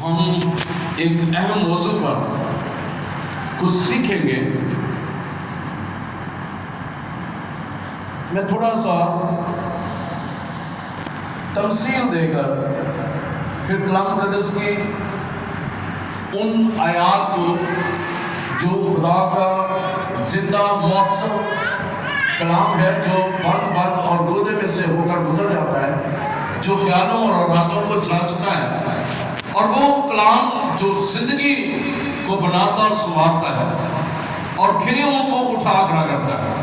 ہم ایک اہم موضوع پر کچھ سیکھیں گے. میں تھوڑا سا تمثیل دے کر پھر کلام مقدس کی ان آیات کو جو خدا کا زندہ مؤثر کلام ہے، جو بند اور گودے میں سے ہو کر گزر جاتا ہے، جو خیالوں اور ارادوں کو جانچتا ہے، اور وہ کلام جو زندگی کو بناتا اور سنوارتا ہے اور گھریوں کو اٹھا کھڑا کرتا ہے.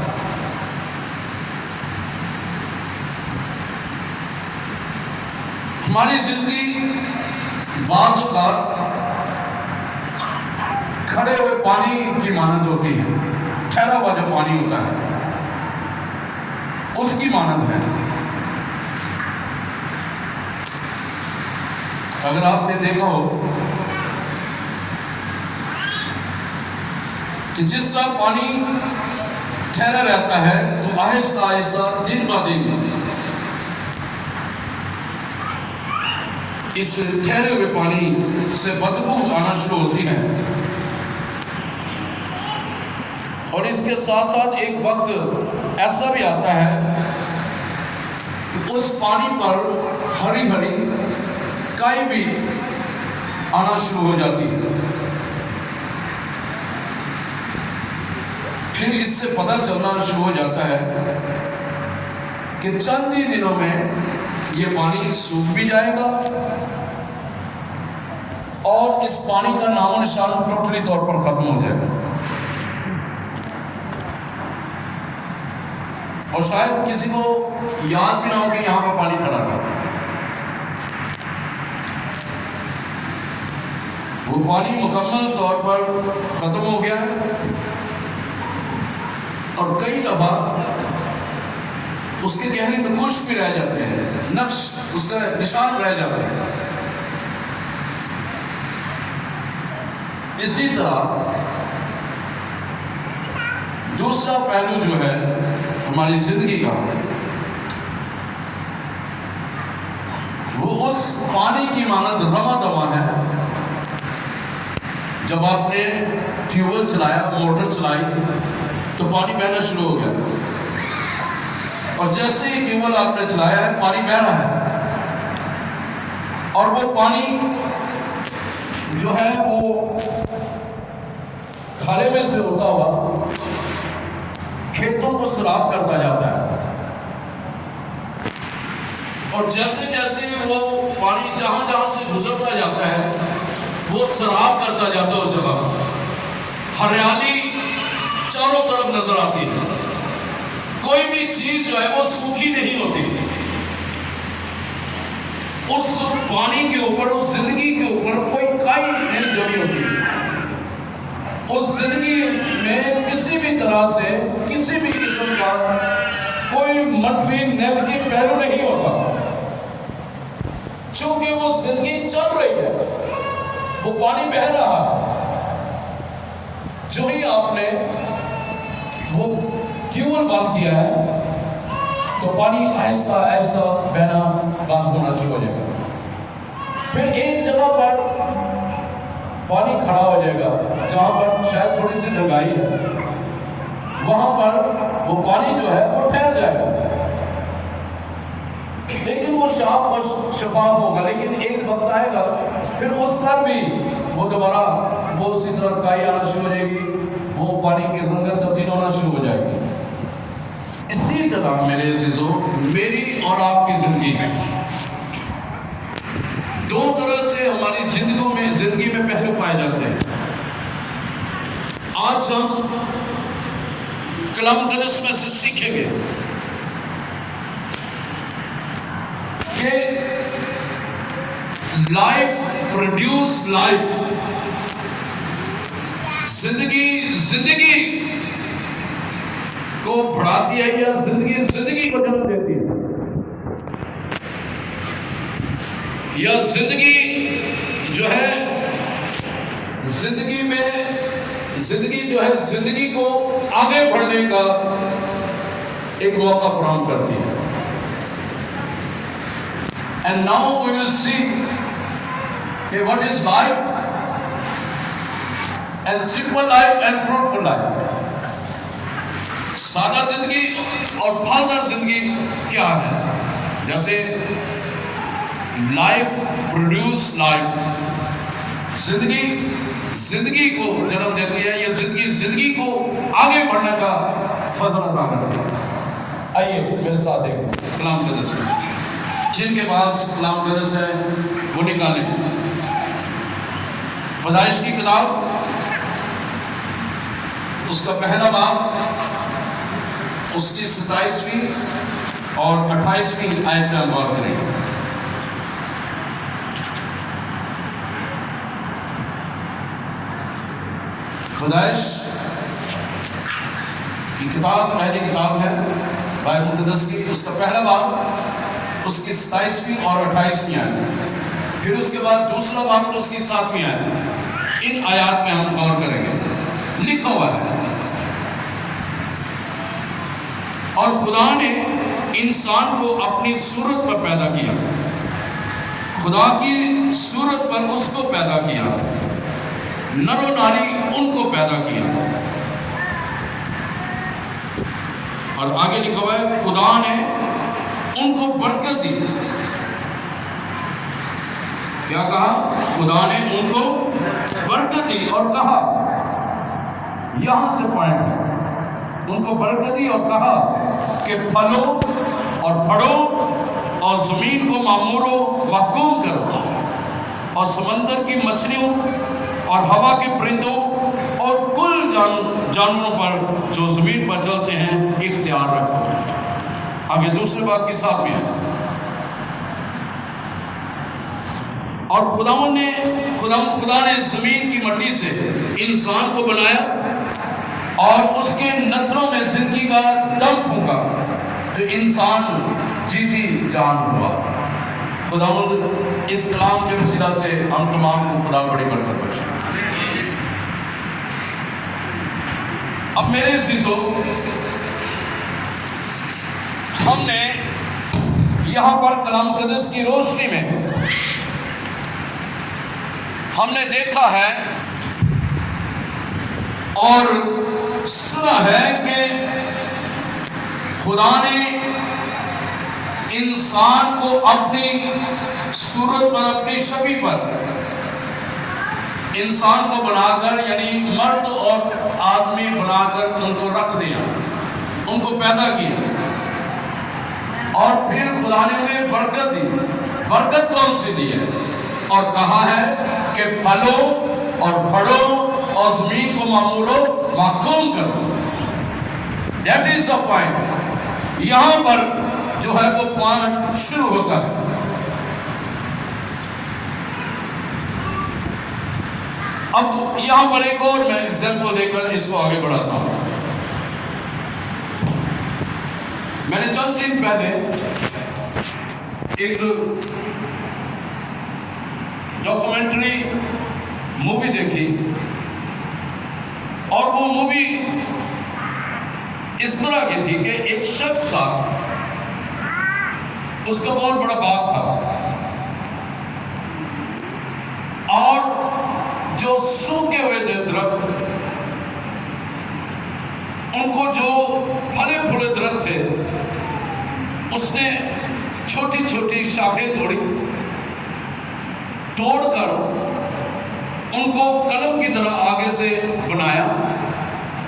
ہماری زندگی بعض اوقات کھڑے ہوئے پانی کی مانند ہوتی ہے. ٹھہرا ہوا جو پانی ہوتا ہے اس کی مانند ہے. اگر آپ نے دیکھا ہو کہ جس طرح پانی ٹھہرا رہتا ہے تو آہستہ آہستہ دن بہ دن اس ٹھہرے ہوئے پانی سے بدبو آنا شروع ہوتی ہے، اور اس کے ساتھ ساتھ ایک وقت ایسا بھی آتا ہے کہ اس پانی پر ہری ہری کائی بھی آنا شروع ہو جاتی ہے. پھر اس سے پتہ چلنا شروع ہو جاتا ہے کہ چند ہی دنوں میں یہ پانی سوکھ بھی جائے گا اور اس پانی کا نام و نشان ٹوٹلی طور پر ختم ہو جائے گا. اور شاید کسی کو یاد بھی نہ ہو کہ یہاں پر پانی کھڑا تھا. وہ پانی مکمل طور پر ختم ہو گیا ہے، اور کئی دفعہ اس کے گہرے نقوش بھی رہ جاتے ہیں، نقش اس کا نشان رہ جاتے ہیں. اسی طرح دوسرا پہلو جو ہے ہماری زندگی کا، وہ اس پانی کی مانند رواں دواں ہے. جب آپ نے ٹیوب ویل چلایا، موٹر چلائی تو پانی بہنا شروع ہو گیا، اور جیسے ہی ٹیوب ویل آپ نے چلایا ہے پانی بہ رہا ہے، اور وہ پانی جو ہے وہ کھارے میں سے ہوتا ہوا کھیتوں کو سیراب کرتا جاتا ہے. اور جیسے جیسے وہ پانی جہاں جہاں سے گزرتا جاتا ہے وہ سیراب کرتا جاتا ہے. اس جگہ ہریالی چاروں طرف نظر آتی ہے، کوئی بھی چیز جو ہے وہ سوکھی نہیں ہوتی. اس پانی کے اوپر، اس زندگی کے اوپر کوئی کائی نہیں جمی ہوتی. اس زندگی میں کسی بھی طرح سے کسی بھی قسم کا کوئی منفی نیگیٹو پہلو نہیں ہوتا، چونکہ وہ زندگی چل رہی ہے، وہ پانی بہ رہا ہے. جو ہی آپ نے وہ ٹیوب ویل بند کیا ہے تو پانی آہستہ آہستہ بہنا بند ہونا شروع ہو جائے گا. پھر ایک جگہ پر پانی کھڑا ہو جائے گا جہاں پر شاید تھوڑی سی ڈھگائی ہے، وہاں پر وہ پانی جو ہے وہ ٹھہر جائے گا، لیکن وہ صاف اور شفاف ہوگا. لیکن ایک وقت آئے گا پھر اس پر بھی وہ دوبارہ وہ اسی طرح کائی آنا شروع ہو جائے گی، وہ پانی کی رنگت تبدیل ہونا شروع ہو جائے گی. اسی طرح میرے عزیزو، میری اور آپ کی زندگی میں دو طرح سے ہماری زندگی میں پہلو پائے جاتے ہیں. آج ہم کلام مقدس میں سے سیکھیں گے کہ لائف پروڈیوس لائف، زندگی کو بڑھاتی ہے یا زندگی کو جنم دیتی ہے، یا زندگی جو ہے زندگی کو آگے بڑھنے کا ایک موقع فراہم کرتی ہے. And now we will see کہ what is life and simple life and fruitful life. سادہ زندگی اور پھلدار زندگی کیا ہے؟ جیسے لائف پروڈیوس لائف، زندگی کو جنم دیتی ہے، یہ زندگی کو آگے بڑھنے کا فضل عطا کرتی ہے. آئیے میرے ساتھ دیکھیں کلام قدس میں، جن کے پاس کلام قدس ہے وہ نکالیں. پیدائش کی کتاب اس کا پہلا باب، اس کی 27ویں اور 28ویں آیت میں ہم غور کریں. پیدائش کی کتاب پہلی کتاب ہے بائبل مقدس کی، اس کا پہلا باب، اس کی 27ویں اور 28ویں آیت. پھر اس کے بعد دوسرا باب تو اس کی 7ویں آیت. ان آیات میں ہم غور کریں گے. لکھا ہوا ہے، اور خدا نے انسان کو اپنی صورت پر پیدا کیا، خدا کی صورت پر اس کو پیدا کیا، نر و ناری ان کو پیدا کیا. اور آگے لکھا ہوا ہے خدا نے ان کو برکت دی. کیا کہا؟ خدا نے ان کو برکت دی اور کہا، یہاں سے پوائنٹ ہے، ان کو برکت دی اور کہا کہ پھلو اور پھڑو اور زمین کو معمور و محکوم کرو، اور سمندر کی مچھلیوں اور ہوا کے پرندوں اور کل جانوروں پر جو زمین پر چلتے ہیں اختیار رکھو. آگے دوسرے باب کی 7ویں ہے. اور خدا نے زمین کی مٹی سے انسان کو بنایا اور اس کے نتنوں میں زندگی کا دم پھونکا تو انسان جیتی جان ہوا. خداوند اس کلام کے وسیلہ سے ہم تمام کو خدا بڑی برکت بخشے. اب میرے عزیزو، ہم نے یہاں پر کلام قدس کی روشنی میں ہم نے دیکھا ہے اور سنا ہے کہ خدا نے انسان کو اپنی صورت پر، اپنی شبیہ پر انسان کو بنا کر، یعنی مرد اور آدمی بنا کر ان کو رکھ دیا، ان کو پیدا کیا. اور پھر خدا نے انہیں برکت دی. برکت کون سی دی ہے؟ اور کہا ہے کہ پھلو اور پھڑو اور زمین کو معمور و محکوم کرو. That is the point. یہاں پر جو ہے وہ پوائنٹ شروع ہوتا ہے. اب یہاں پر ایک اور میں ایگزامپل دے کر اس کو آگے بڑھاتا ہوں. میں نے چند دن پہلے ایک ڈاکومنٹری مووی دیکھی، اور وہ مووی اس طرح کی تھی کہ ایک شخص تھا، اس کا بہت بڑا باغ تھا، اور جو سوکھے ہوئے درخت، ان کو جو پھلے پھولے درخت تھے، اس نے چھوٹی چھوٹی شاخیں توڑ کر ان کو قلم کی طرح آگے سے بنایا،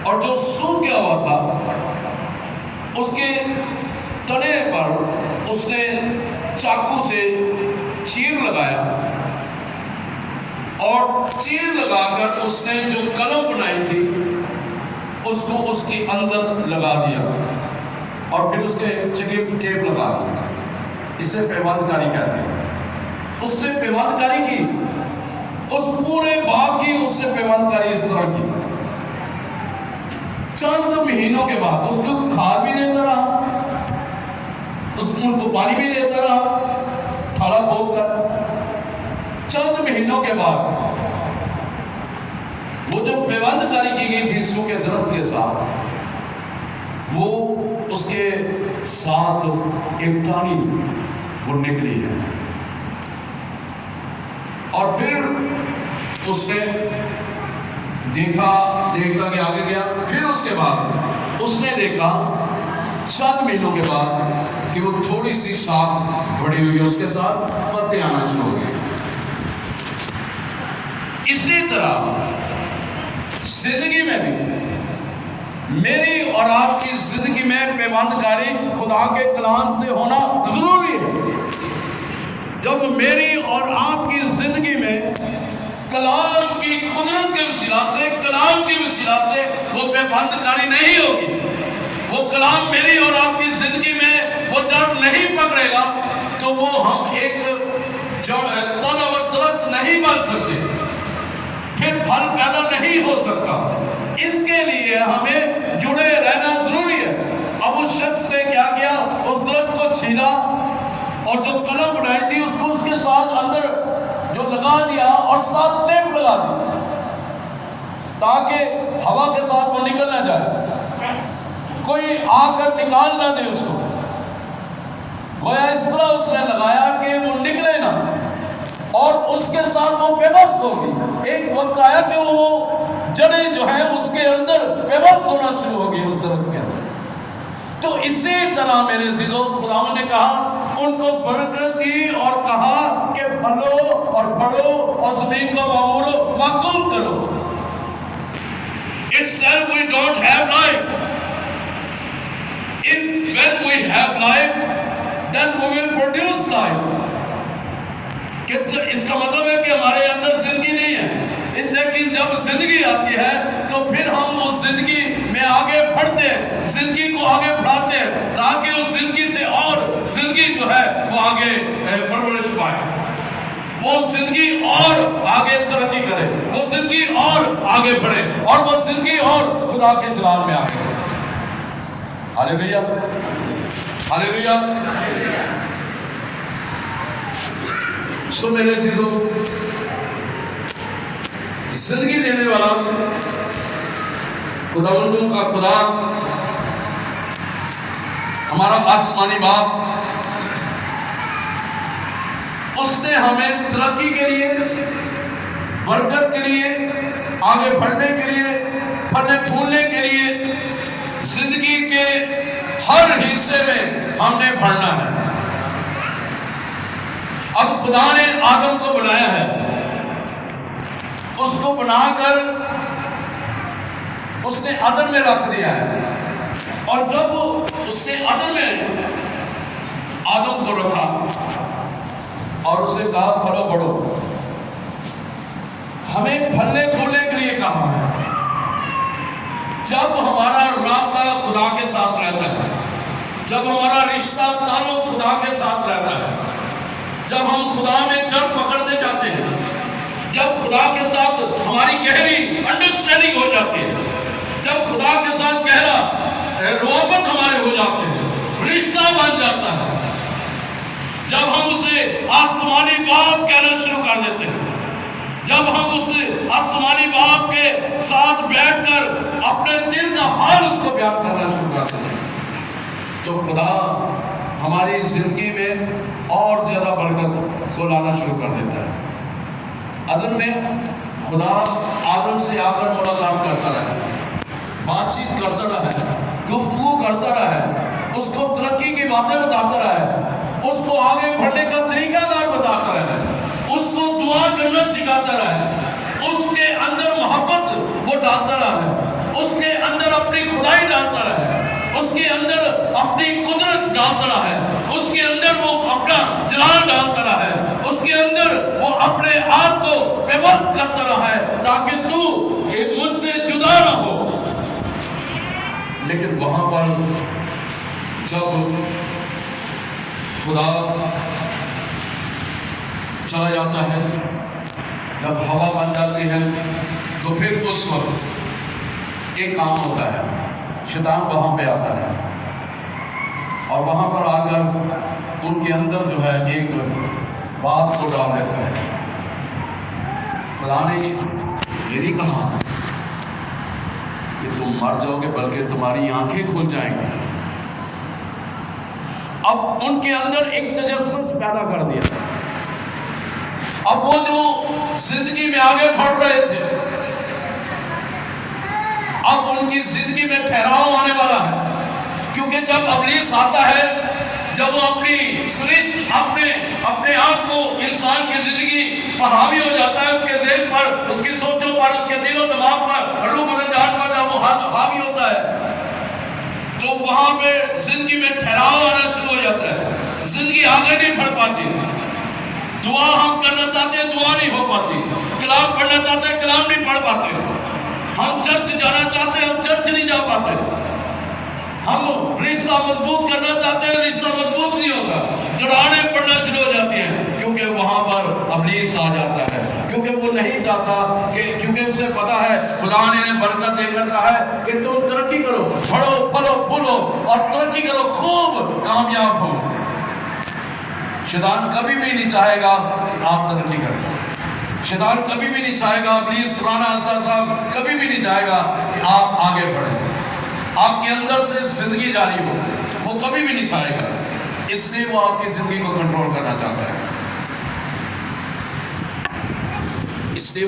اور جو سوکھ گیا ہوا تھا اس کے تنے پر اس نے چاقو سے چیر لگایا، اور چیر لگا کر اس نے جو قلم بنائی تھی اس کو اس کے اندر لگا دیا، اور پھر اس کے جگہ ٹیپ لگا دی. اسے پیوند کاری کہتے ہیں. اس نے پیوند کاری کی، اس پورے باغ کی اس نے پیوند کاری اس طرح کی. چند مہینوں کے بعد اس کو کھاد بھی دیتا رہا، اس کو پانی بھی دیتا رہا تھوڑا بہت کر. چند مہینوں کے بعد وہ جو پیوند کاری کی گئی تھی سوکھے درخت کے ساتھ، وہ اس کے ساتھ ایک ٹہنی وہ نکلی ہے، اور پھر اس نے دیکھا کہ آگے گیا. پھر اس کے بعد اس نے دیکھا چند مہینوں کے بعد کہ وہ تھوڑی سی شاخ بڑی ہوئی ہے، اس کے ساتھ پتے آنا شروع ہو گئے. اسی طرح زندگی میں بھی میری اور آپ کی زندگی میں پیوند کاری خدا کے کلام سے ہونا ضروری ہے. جب میری اور آپ کی زندگی میں کلام کی قدرت کے وسیلہ سے، کلام کی وسیلہ سے وہ پیوند کاری نہیں ہوگی، وہ کلام میری اور آپ کی زندگی میں وہ جڑ نہیں پکڑے گا، تو وہ ہم ایک تن و درخت نہیں بن سکتے، پھر پھل پیدا نہیں ہو سکتا. اس کے لیے ہمیں جڑے رہنا ضروری ہے. اب اس شخص نے کیا کیا؟ اس درخت کو چھیلا اور جو قلم بنائی تھی اس کو اس کے ساتھ اندر جو لگا دیا اور ساتھ ٹیپ لگا دی تاکہ ہوا کے ساتھ وہ نکل نہ جائے، کوئی آ کر نکال نہ دے اس کو. گویا اس طرح اس نے لگایا کہ وہ نکلے نہ، اور اس کے ساتھ وہ پیوست ہوگی. ایک وقت آیا کہ وہ جڑیں جو ہیں اس کے اندر پیوست ہونا شروع ہوگی اس درخت کے اندر. تو اسی طرح میرے عزیزوں خداوند نے کہا ان کو برکت دی اور کہا کہ پھلو اور بڑھو اور زمین کو معمورو معقول کرو. Itself we don't have life. When we have life, then we will produce life. کہ اس کا مطلب ہے کہ ہمارے اندر زندگی نہیں ہے، لیکن جب زندگی آتی ہے تو پھر ہم اس زندگی میں آگے بڑھتے ہیں، زندگی کو آگے بڑھاتے ہیں تاکہ اس زندگی سے اور زندگی جو ہے وہ آگے پرورش پائے، وہ زندگی اور آگے ترقی کرے، وہ زندگی اور آگے بڑھے، اور وہ زندگی اور خدا کے جلال میں آگے بڑھے. ہاللیلویا، ہاللیلویا. سو میرے عزیزوں، زندگی دینے والا خداوندوں کا خدا ہمارا آسمانی باپ، اس نے ہمیں ترقی کے لیے، برکت کے لیے، آگے بڑھنے کے لیے، پھلنے پھولنے کے لیے زندگی کے ہر حصے میں ہم نے بڑھنا ہے. اب خدا نے آدم کو بنایا ہے، اس کو بنا کر اس نے عدن میں رکھ دیا ہے، اور جب اس نے عدن میں آدم کو رکھا اور اسے کہا پھلو بڑھو، ہمیں پھلنے پھولنے کے لیے کہا ہے. جب ہمارا رابطہ خدا کے ساتھ رہتا ہے، جب ہمارا رشتہ تعلق خدا کے ساتھ رہتا ہے، جب ہم خدا میں جڑ پکڑتے جاتے ہیں، جب خدا کے ساتھ ہماری گہری انڈرسٹینڈنگ ہو جاتی ہے، جب خدا کے ساتھ گہرا روابط ہمارے ہو جاتے ہیں، رشتہ بن جاتا ہے، جب ہم اسے آسمانی باپ کہنا شروع کر دیتے ہیں، جب ہم اس آسمانی باپ کے ساتھ بیٹھ کر اپنے دل کا حال اس کو بیان کرنا شروع کر دیتے ہیں، تو خدا ہماری زندگی میں اور زیادہ برکت کو لانا شروع کر دیتا ہے. عدن میں خدا آدم سے آ کر ملاقات کرتا رہا، بات چیت کرتا رہا، گفتگو کرتا رہا، اس کو ترقی کی باتیں بتاتا رہا، اس کو آگے بڑھنے کا طریقہ کار بتاتا رہا، اس کو دعا کرنا سکھاتا رہا، اس کے اندر محبت وہ ڈالتا رہا، اس کے اندر اپنی خدائی ڈالتا رہا، اس کے اندر اپنی قدرت ڈالتا رہا ہے، اس کے اندر وہ اپنا جلال ڈالتا رہا ہے، اس کے اندر وہ اپنے آپ کو پیوست کرتا رہا ہے تاکہ تو مجھ سے جدا نہ ہو. لیکن وہاں پر جب خدا چلا جاتا ہے، جب ہوا بن جاتی ہے، تو پھر اس وقت ایک کام ہوتا ہے، شیطان وہاں پہ آتا ہے اور وہاں پر آ کر ان کے اندر جو ہے ایک بات کو ڈال دیتا ہے. خدا نے یہ نہیں کہا کہ تم مر جاؤ گے، بلکہ تمہاری آنکھیں کھل جائیں گی. اب ان کے اندر ایک تجسس پیدا کر دیا. اب وہ جو زندگی میں آگے بڑھ رہے تھے، اب ان کی زندگی میں ٹھہراؤ آنے والا ہے، کیونکہ جب ابلیس آتا ہے، جب وہ اپنی سرشت اپنے آپ کو انسان کی زندگی پر حاوی ہو جاتا ہے، اس کے ذہن پر، اس کی سوچوں پر، اس کے دل و دماغ پر، روح بدن جان پر جب وہ حاوی ہوتا ہے تو وہاں پہ زندگی میں ٹھہراؤ آنا شروع ہو جاتا ہے، زندگی آگے نہیں بڑھ پاتی، دعا ہم کرنا چاہتے ہیں دعا نہیں ہو پاتی، کلام پڑھنا چاہتے ہیں کلام نہیں پڑھ پاتے، ہم چرچ جانا چاہتے ہیں ہم چرچ نہیں جا پاتے، ہم رشتہ مضبوط کرنا چاہتے ہیں رشتہ مضبوط نہیں ہوتا، جڑانے پڑنا شروع ہو جاتی ہیں، کیونکہ وہاں پر ابلیس آ جاتا ہے، کیونکہ وہ نہیں چاہتا کہ، کیونکہ اسے پتا ہے خدا نے انہیں برکت دے کر کہا ہے کہ تم ترقی کرو، بڑھو پھلو پھولو اور ترقی کرو، خوب کامیاب ہو۔ شیطان کبھی بھی نہیں چاہے گا کہ آپ ترقی کریں، شیطان کبھی بھی نہیں چاہے گا، ابلیس پرانا صاحب کبھی بھی نہیں چاہے گا کہ آپ آگے بڑھیں، آپ کے اندر سے زندگی جاری ہو، وہ کبھی بھی نہیں چاہے گا، اس لیے وہ آپ کی زندگی کو کنٹرول کرنا چاہتا ہے، اس لیے